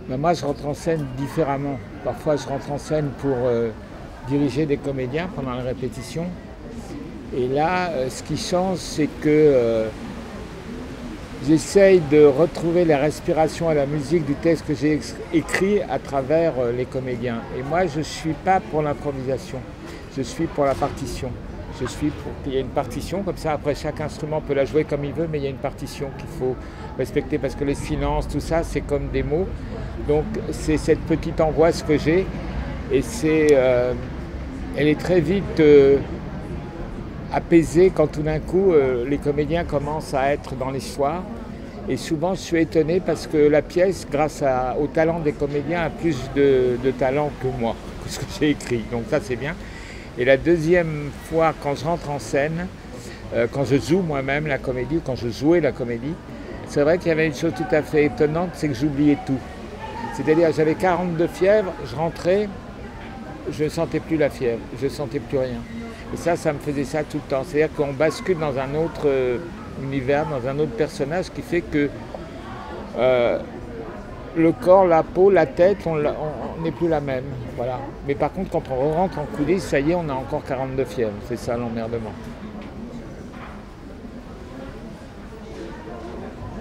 Ben moi, je rentre en scène différemment. Parfois, je rentre en scène pour diriger des comédiens pendant la répétition. Et là, ce qui change, c'est que j'essaye de retrouver la respiration et la musique du texte que j'ai écrit à travers les comédiens. Et moi, je ne suis pas pour l'improvisation, je suis pour la partition. Je suis pour qu'il y ait une partition, comme ça, après, chaque instrument peut la jouer comme il veut, mais il y a une partition qu'il faut respecter, parce que le silence, tout ça, c'est comme des mots. Donc, c'est cette petite angoisse que j'ai, et elle est très vite apaisée quand tout d'un coup, les comédiens commencent à être dans l'histoire. Et souvent, je suis étonné parce que la pièce, grâce au talent des comédiens, a plus de talent que moi, que ce que j'ai écrit. Donc ça, c'est bien. Et la deuxième fois, quand je rentre en scène, quand je joue moi-même la comédie, quand je jouais la comédie, c'est vrai qu'il y avait une chose tout à fait étonnante, c'est que j'oubliais tout. C'est-à-dire, j'avais 42 fièvres, je rentrais, je ne sentais plus la fièvre, je ne sentais plus rien. Et ça me faisait ça tout le temps. C'est-à-dire qu'on bascule dans un autre univers, dans un autre personnage qui fait que le corps, la peau, la tête, on n'est plus la même. Voilà. Mais par contre, quand on rentre en coulisses, ça y est, on a encore 42 fièvres. C'est ça l'emmerdement.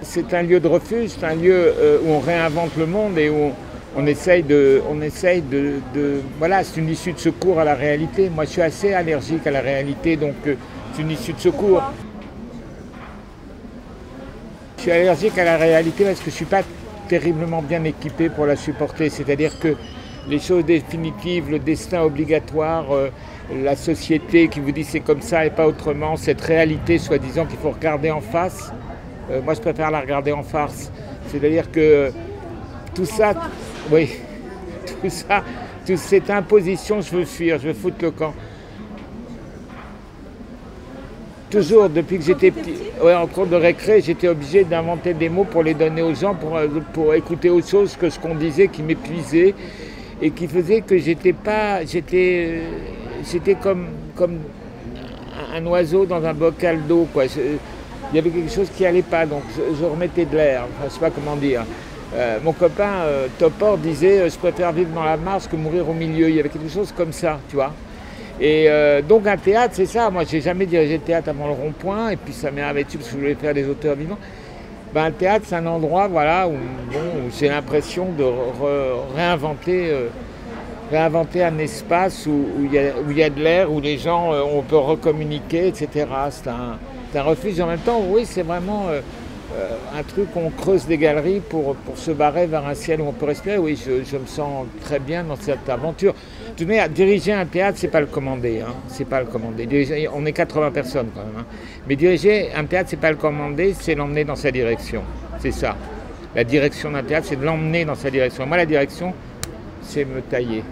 C'est un lieu de refuge, c'est un lieu où on réinvente le monde et où on essaye de voilà, c'est une issue de secours à la réalité. Moi, je suis assez allergique à la réalité, donc c'est une issue de secours. Je suis allergique à la réalité parce que je ne suis pas terriblement bien équipé pour la supporter. C'est-à-dire que les choses définitives, le destin obligatoire, la société qui vous dit c'est comme ça et pas autrement, cette réalité soi-disant qu'il faut regarder en face, moi je préfère la regarder en farce. C'est-à-dire que tout ça, oui, tout ça, toute cette imposition, je veux fuir, je veux foutre le camp. Toujours, depuis que j'étais petit, ouais, en cours de récré, j'étais obligé d'inventer des mots pour les donner aux gens, pour écouter autre chose que ce qu'on disait qui m'épuisait et qui faisait que j'étais comme un oiseau dans un bocal d'eau, quoi. Il y avait quelque chose qui n'allait pas, donc je remettais de l'air, enfin, je ne sais pas comment dire. Mon copain Topor disait « je préfère vivre dans la marge que mourir au milieu ». Il y avait quelque chose comme ça, tu vois. Et donc un théâtre, c'est ça. Moi, j'ai jamais dirigé de théâtre avant le Rond-Point, et puis ça m'est arrivé dessus parce que je voulais faire des auteurs vivants. Ben, un théâtre, c'est un endroit, voilà, où j'ai l'impression de réinventer un espace où il y a de l'air, où les gens, on peut recommuniquer, etc. C'est un refuge. En même temps, oui, c'est vraiment un truc où on creuse des galeries pour se barrer vers un ciel où on peut respirer. Oui, je me sens très bien dans cette aventure. De toute manière, diriger un théâtre, c'est pas le commander. Hein. C'est pas le commander. On est 80 personnes quand même. Hein. Mais diriger un théâtre, c'est pas le commander, c'est l'emmener dans sa direction. C'est ça. La direction d'un théâtre, c'est de l'emmener dans sa direction. Moi, la direction, c'est me tailler.